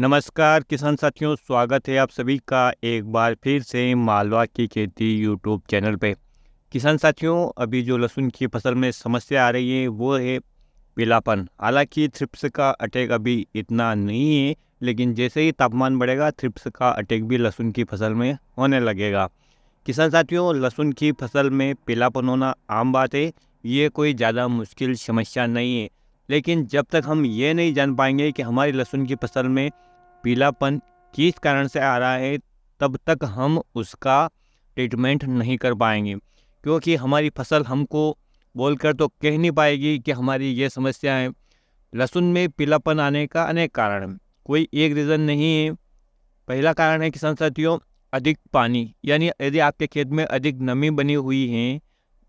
नमस्कार किसान साथियों, स्वागत है आप सभी का एक बार फिर से मालवा की खेती यूट्यूब चैनल पे। किसान साथियों, अभी जो लहसुन की फसल में समस्या आ रही है वो है पीलापन। हालांकि थ्रिप्स का अटैक अभी इतना नहीं है, लेकिन जैसे ही तापमान बढ़ेगा थ्रिप्स का अटैक भी लहसुन की फसल में होने लगेगा। किसान साथियों, लहसुन की फसल में पीलापन होना आम बात है, ये कोई ज़्यादा मुश्किल समस्या नहीं है। लेकिन जब तक हम ये नहीं जान पाएंगे कि हमारी लहसुन की फसल में पीलापन किस कारण से आ रहा है, तब तक हम उसका ट्रीटमेंट नहीं कर पाएंगे। क्योंकि हमारी फसल हमको बोलकर तो कह नहीं पाएगी कि हमारी ये समस्या है। लहसुन में पीलापन आने का अनेक कारण है, कोई एक रीज़न नहीं है। पहला कारण है किसान साथियों, अधिक पानी। यानी यदि आपके खेत में अधिक नमी बनी हुई है,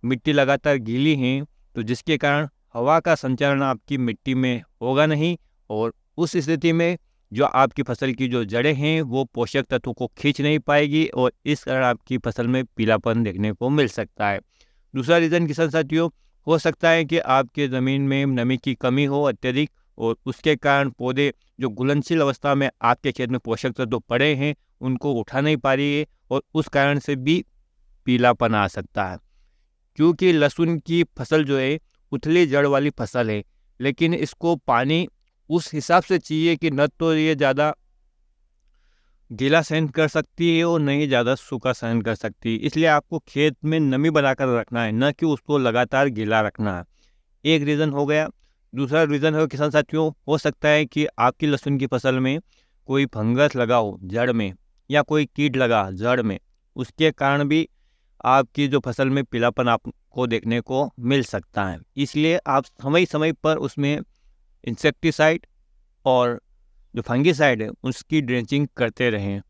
मिट्टी लगातार गीली है, तो जिसके कारण हवा का संचारण आपकी मिट्टी में होगा नहीं, और उस स्थिति में जो आपकी फसल की जो जड़ें हैं वो पोषक तत्वों को खींच नहीं पाएगी, और इस कारण आपकी फसल में पीलापन देखने को मिल सकता है। दूसरा रीज़न किसान साथियों, हो सकता है कि आपके ज़मीन में नमी की कमी हो अत्यधिक, और उसके कारण पौधे जो घुलनशील अवस्था में आपके खेत में पोषक तत्व पड़े हैं उनको उठा नहीं पा रही है, और उस कारण से भी पीलापन आ सकता है। क्योंकि लहसुन की फसल जो है उथली जड़ वाली फसल है, लेकिन इसको पानी उस हिसाब से चाहिए कि न तो ये ज़्यादा गीला सहन कर सकती है और न ही ज़्यादा सूखा सहन कर सकती है। इसलिए आपको खेत में नमी बनाकर रखना है, न कि उसको लगातार गीला रखना है। एक रीज़न हो गया। दूसरा रीज़न है किसान साथियों, हो सकता है कि आपकी लहसुन की फसल में कोई फंगस लगा हो जड़ में, या कोई कीट लगा जड़ में, उसके कारण भी आपकी जो फसल में पीलापन आपको देखने को मिल सकता है। इसलिए आप समय समय पर उसमें इंसेक्टिसाइड और जो फंगिसाइड है उसकी ड्रेंचिंग करते रहें।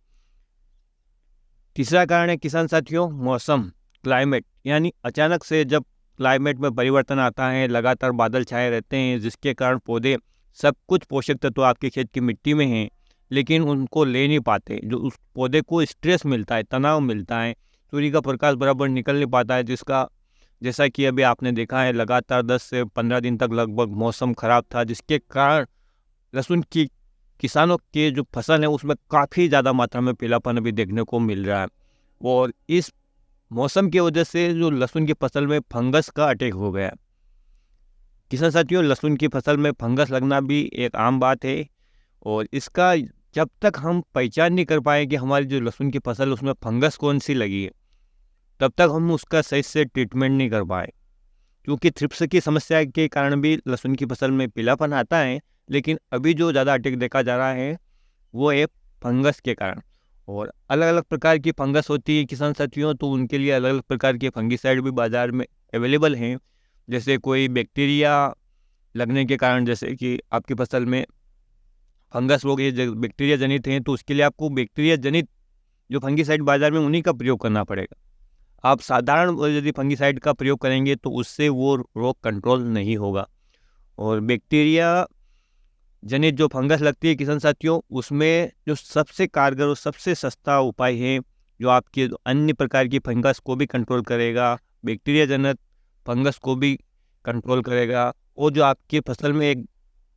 तीसरा कारण है किसान साथियों, मौसम, क्लाइमेट। यानी अचानक से जब क्लाइमेट में परिवर्तन आता है, लगातार बादल छाए रहते हैं, जिसके कारण पौधे सब कुछ पोषक तत्व आपके खेत की मिट्टी में हैं, लेकिन उनको ले नहीं पाते। जो उस पौधे को स्ट्रेस मिलता है, तनाव मिलता है, सूर्य का प्रकाश बराबर निकल नहीं पाता है, जिसका जैसा कि अभी आपने देखा है लगातार 10 से 15 दिन तक लगभग मौसम खराब था, जिसके कारण लहसुन की किसानों के जो फसल है उसमें काफ़ी ज़्यादा मात्रा में पीलापन अभी देखने को मिल रहा है। और इस मौसम की वजह से जो लहसुन की फसल में फंगस का अटैक हो गया। किसान साथियों, लहसुन की फसल में फंगस लगना भी एक आम बात है, और इसका जब तक हम पहचान नहीं कर पाए कि हमारी जो लहसुन की फसल उसमें फंगस कौन सी लगी है, तब तक हम उसका सही से ट्रीटमेंट नहीं कर पाए। क्योंकि थ्रिप्स की समस्या के कारण भी लहसुन की फसल में पीलापन आता है, लेकिन अभी जो ज़्यादा अटैक देखा जा रहा है वो है फंगस के कारण। और अलग अलग प्रकार की फंगस होती है किसान साथियों, तो उनके लिए अलग अलग प्रकार के फंगिसाइड भी बाज़ार में अवेलेबल हैं। जैसे कोई बैक्टीरिया लगने के कारण, जैसे कि आपकी फसल में फंगस रोग ये बैक्टीरिया जनित हैं, तो उसके लिए आपको बैक्टीरिया जनित जो फंगिसाइड बाज़ार में उन्हीं का प्रयोग करना पड़ेगा। आप साधारण यदि फंगिसाइड का प्रयोग करेंगे तो उससे वो रोग कंट्रोल नहीं होगा। और बैक्टीरिया जनित जो फंगस लगती है किसान साथियों, उसमें जो सबसे कारगर और सबसे सस्ता उपाय है, जो आपके अन्य प्रकार की फंगस को भी कंट्रोल करेगा, बैक्टीरिया जनित फंगस को भी कंट्रोल करेगा, और जो आपकी फसल में एक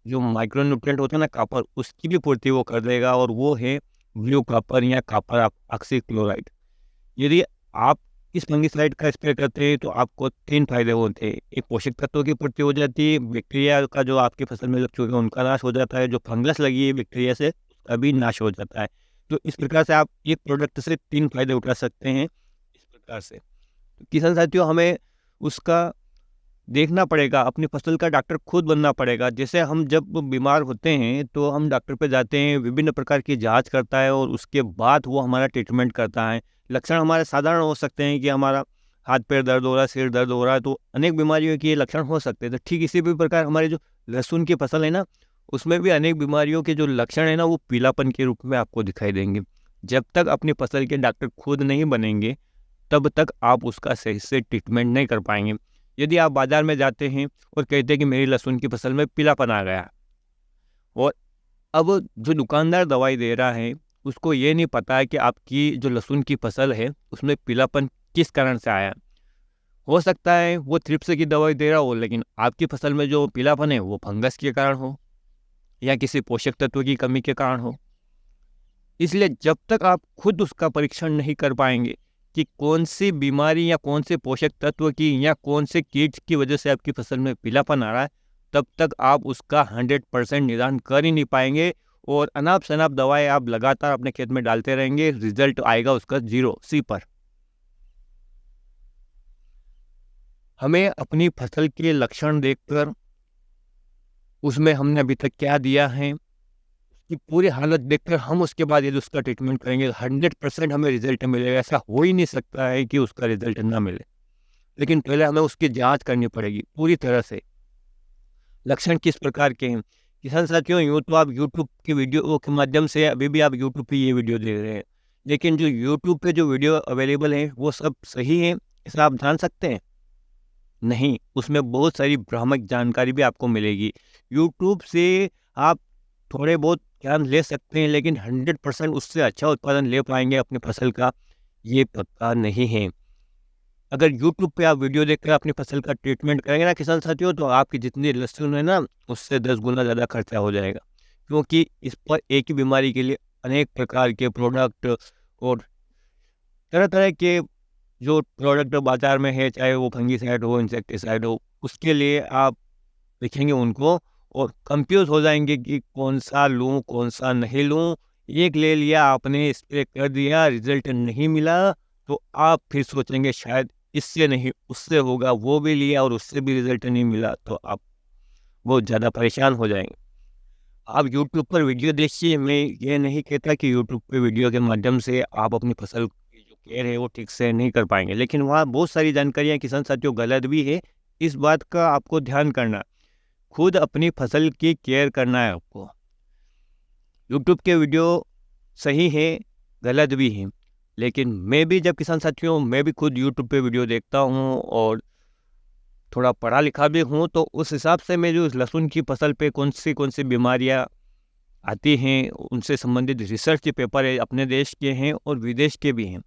जो माइक्रो न्यूट्रिएंट होता है ना, कॉपर, उसकी भी पूर्ति वो कर देगा, और वो है ब्लू कॉपर या कॉपर ऑक्सीक्लोराइड। यदि आप इस फंगिसाइड का स्प्रे करते हैं तो आपको 3 फायदे होते हैं। एक, पोषक तत्वों की पूर्ति हो जाती है, बैक्टीरिया का जो आपकी फसल में लग चुके हैं उनका नाश हो जाता है, जो फंगस लगी है बैक्टीरिया से अभी नाश हो जाता है। तो इस प्रकार से आप एक प्रोडक्ट से 3 फायदे उठा सकते हैं इस प्रकार से। तो किसान साथियों, हमें उसका देखना पड़ेगा, अपनी फसल का डॉक्टर खुद बनना पड़ेगा। जैसे हम जब बीमार होते हैं तो हम डॉक्टर पे जाते हैं, विभिन्न प्रकार की जांच करता है, और उसके बाद वो हमारा ट्रीटमेंट करता है। लक्षण हमारे साधारण हो सकते हैं कि हमारा हाथ पैर दर्द हो रहा है, सिर दर्द हो रहा है, तो अनेक बीमारियों के ये लक्षण हो सकते हैं। तो ठीक इसी भी प्रकार हमारी जो लहसुन की फसल है ना, उसमें भी अनेक बीमारियों के जो लक्षण है ना, वो पीलापन के रूप में आपको दिखाई देंगे। जब तक अपनी फसल के डॉक्टर खुद नहीं बनेंगे, तब तक आप उसका सही से ट्रीटमेंट नहीं कर पाएंगे। यदि आप बाजार में जाते हैं और कहते हैं कि मेरी लहसुन की फसल में पीलापन आ गया, और अब जो दुकानदार दवाई दे रहा है उसको ये नहीं पता है कि आपकी जो लहसुन की फसल है उसमें पीलापन किस कारण से आया। हो सकता है वो थ्रिप्स की दवाई दे रहा हो, लेकिन आपकी फसल में जो पीलापन है वो फंगस के कारण हो, या किसी पोषक तत्व की कमी के कारण हो। इसलिए जब तक आप खुद उसका परीक्षण नहीं कर पाएंगे कि कौन सी बीमारी या कौन से पोषक तत्व की या कौन से कीट की वजह से आपकी फसल में पीलापन आ रहा है, तब तक आप उसका 100% निदान कर ही नहीं पाएंगे। और अनाप शनाप दवाएं आप लगातार अपने खेत में डालते रहेंगे, रिजल्ट आएगा उसका 0 सी पर। हमें अपनी फसल के लक्षण देखकर उसमें हमने अभी तक क्या दिया है कि पूरी हालत देखकर हम उसके बाद यदि उसका ट्रीटमेंट करेंगे 100% हमें रिजल्ट मिलेगा। ऐसा हो ही नहीं सकता है कि उसका रिजल्ट ना मिले, लेकिन पहले हमें उसकी जांच करनी पड़ेगी पूरी तरह से। लक्षण किस प्रकार के हैं किसान साथियों? यूँ तो आप यूट्यूब की वीडियो के माध्यम से अभी भी आप यूट्यूब पे ये वीडियो देख रहे हैं, लेकिन जो यूट्यूब पे जो वीडियो अवेलेबल है वो सब सही है ऐसा आप जान सकते हैं? नहीं, उसमें बहुत सारी भ्रामक जानकारी भी आपको मिलेगी। यूट्यूब से आप थोड़े बहुत ज्ञान ले सकते हैं, लेकिन 100% उससे अच्छा उत्पादन ले पाएंगे अपनी फसल का, ये पक्का नहीं है। अगर यूट्यूब पे आप वीडियो देखकर अपनी फसल का ट्रीटमेंट करेंगे ना किसान साथियों, तो आपकी जितनी लहसुन है ना, उससे 10 गुना ज़्यादा खर्चा हो जाएगा, क्योंकि इस पर एक ही बीमारी के लिए अनेक प्रकार के प्रोडक्ट और तरह तरह के जो प्रोडक्ट बाजार में है, चाहे वो फंगीसाइड हो, इंसेक्टिसाइड हो, उसके लिए आप देखेंगे उनको और कंफ्यूज हो जाएंगे कि कौन सा लूँ कौन सा नहीं लूँ। एक ले लिया आपने, स्प्रे कर दिया, रिजल्ट नहीं मिला, तो आप फिर सोचेंगे शायद इससे नहीं उससे होगा। वो भी लिया और उससे भी रिजल्ट नहीं मिला, तो आप बहुत ज़्यादा परेशान हो जाएंगे। आप यूट्यूब पर वीडियो देखिए, मैं ये नहीं कहता कि यूट्यूब पे वीडियो के माध्यम से आप अपनी फसल की जो केयर है वो ठीक से नहीं कर पाएंगे, लेकिन वहाँ बहुत सारी जानकारियाँ किसान साथियों गलत भी है। इस बात का आपको ध्यान करना, खुद अपनी फसल की केयर करना है आपको। यूट्यूब के वीडियो सही है, गलत भी है, लेकिन मैं भी जब किसान साथियों मैं भी खुद यूट्यूब पे वीडियो देखता हूँ और थोड़ा पढ़ा लिखा भी हूँ, तो उस हिसाब से मैं जो लहसुन की फसल पे कौन सी बीमारियाँ आती हैं उनसे संबंधित रिसर्च पेपर है, अपने देश के हैं और विदेश के भी हैं,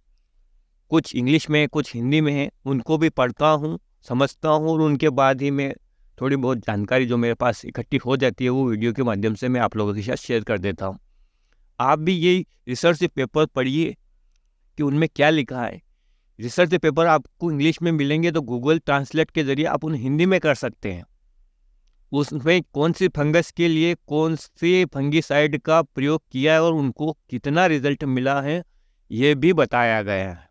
कुछ इंग्लिश में कुछ हिंदी में हैं, उनको भी पढ़ता हूँ, समझता हूँ, और उनके बाद ही मैं थोड़ी बहुत जानकारी जो मेरे पास इकट्ठी हो जाती है वो वीडियो के माध्यम से मैं आप लोगों के साथ शेयर कर देता हूँ। आप भी यही रिसर्च पेपर पढ़िए कि उनमें क्या लिखा है। रिसर्च पेपर आपको इंग्लिश में मिलेंगे तो गूगल ट्रांसलेट के जरिए आप उन्हें हिंदी में कर सकते हैं। उसमें कौन सी फंगस के लिए कौन से फंगीसाइड का प्रयोग किया है और उनको कितना रिजल्ट मिला है, ये भी बताया गया है।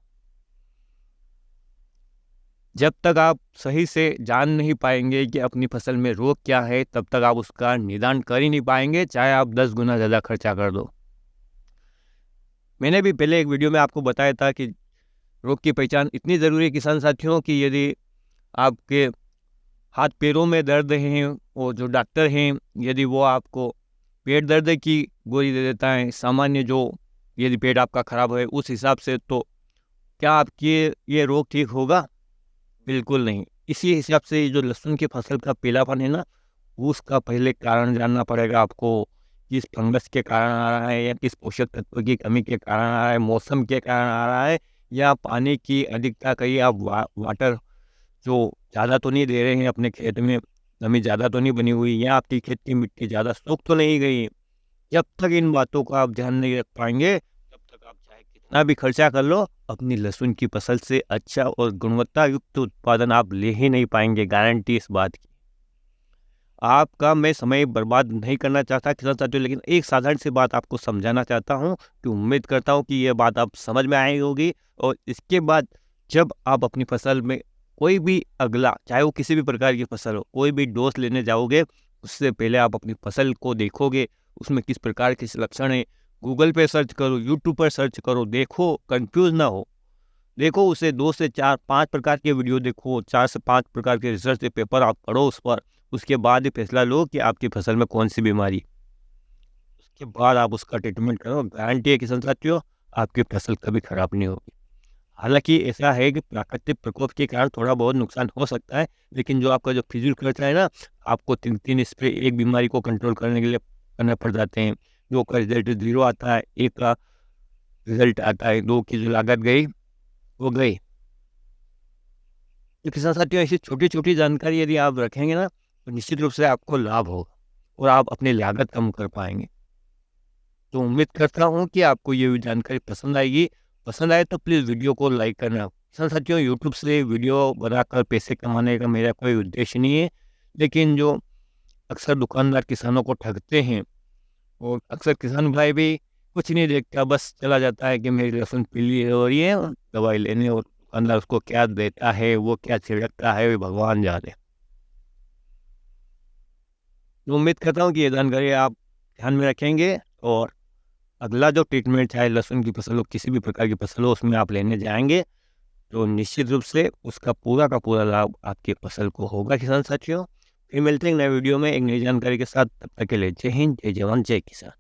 जब तक आप सही से जान नहीं पाएंगे कि अपनी फसल में रोग क्या है, तब तक आप उसका निदान कर ही नहीं पाएंगे, चाहे आप 10 गुना ज़्यादा खर्चा कर दो। मैंने भी पहले एक वीडियो में आपको बताया था कि रोग की पहचान इतनी ज़रूरी है किसान साथियों कि यदि आपके हाथ पैरों में दर्द हैं, वो जो डॉक्टर हैं यदि वो आपको पेट दर्द की गोली दे देता है सामान्य, जो यदि पेट आपका ख़राब है उस हिसाब से, तो क्या आपकी ये रोग ठीक होगा? बिल्कुल नहीं। इसी हिसाब से जो लहसुन की फसल का पीलापन है ना, उसका पहले कारण जानना पड़ेगा आपको, किस फंगस के कारण आ रहा है या किस पोषक तत्व की कमी के कारण आ रहा है, मौसम के कारण आ रहा है, या पानी की अधिकता, कहीं आप वाटर जो ज़्यादा तो नहीं दे रहे हैं अपने खेत में, नमी ज़्यादा तो नहीं बनी हुई, या आपकी खेत की मिट्टी ज़्यादा सूख तो नहीं गई। जब तक इन बातों का आप ध्यान नहीं रख पाएंगे, तब तक आप चाहे कितना भी खर्चा कर लो, अपनी लहसुन की फसल से अच्छा और गुणवत्ता युक्त उत्पादन आप ले ही नहीं पाएंगे, गारंटी इस बात की। आपका मैं समय बर्बाद नहीं करना चाहता किसान साथियों, लेकिन एक साधारण सी बात आपको समझाना चाहता हूँ कि उम्मीद करता हूँ कि ये बात आप समझ में आई होगी। और इसके बाद जब आप अपनी फसल में कोई भी अगला, चाहे वो किसी भी प्रकार की फसल हो, कोई भी डोज लेने जाओगे, उससे पहले आप अपनी फसल को देखोगे, उसमें किस प्रकार के लक्षण है। गूगल पे सर्च करो, यूट्यूब पर सर्च करो, देखो, कंफ्यूज ना हो। देखो, उसे 2 से 4 5 प्रकार के वीडियो देखो, 4 से 5 प्रकार के रिसर्च पेपर आप पढ़ो उस पर, उसके बाद ही फैसला लो कि आपकी फसल में कौन सी बीमारी, उसके बाद आप उसका ट्रीटमेंट करो। गारंटी है किसान साथियों, आपकी फसल कभी खराब नहीं होगी। हालांकि ऐसा है कि प्राकृतिक प्रकोप के कारण थोड़ा बहुत नुकसान हो सकता है, लेकिन जो आपका जो फिजूल खर्चा है ना, आपको 3 स्प्रे एक बीमारी को कंट्रोल करने के लिए करने पड़ जाते हैं, जो का रिजल्ट 0 आता है, 1 का रिजल्ट आता है, 2 की जो लागत गई वो गई। तो किसान साथियों, ऐसी छोटी छोटी जानकारी यदि आप रखेंगे ना, तो निश्चित रूप से आपको लाभ होगा और आप अपनी लागत कम कर पाएंगे। तो उम्मीद करता हूँ कि आपको ये जानकारी पसंद आएगी। पसंद आए तो प्लीज़ वीडियो को लाइक करना। किसान साथियों, यूट्यूब से वीडियो बनाकर पैसे कमाने का मेरा कोई उद्देश्य नहीं है, लेकिन जो अक्सर दुकानदार किसानों को ठगते हैं और अक्सर किसान भाई भी कुछ नहीं देखता, बस चला जाता है कि मेरी लहसुन पीली हो रही है दवाई लेने, और दुकानदार उसको क्या देता है, वो क्या छिड़कता है, वो भगवान जाने। तो उम्मीद करता हूँ कि ये जानकारी आप ध्यान में रखेंगे और अगला जो ट्रीटमेंट चाहे लहसुन की फसल हो, किसी भी प्रकार की फसल हो, उसमें आप लेने जाएंगे तो निश्चित रूप से उसका पूरा का पूरा लाभ आपकी फसल को होगा। किसान साथियों, फिर मिलते हैं एक नए वीडियो में एक नई जानकारी के साथ। तब तक के लिए जय हिंद, जय जवान, जय किसान।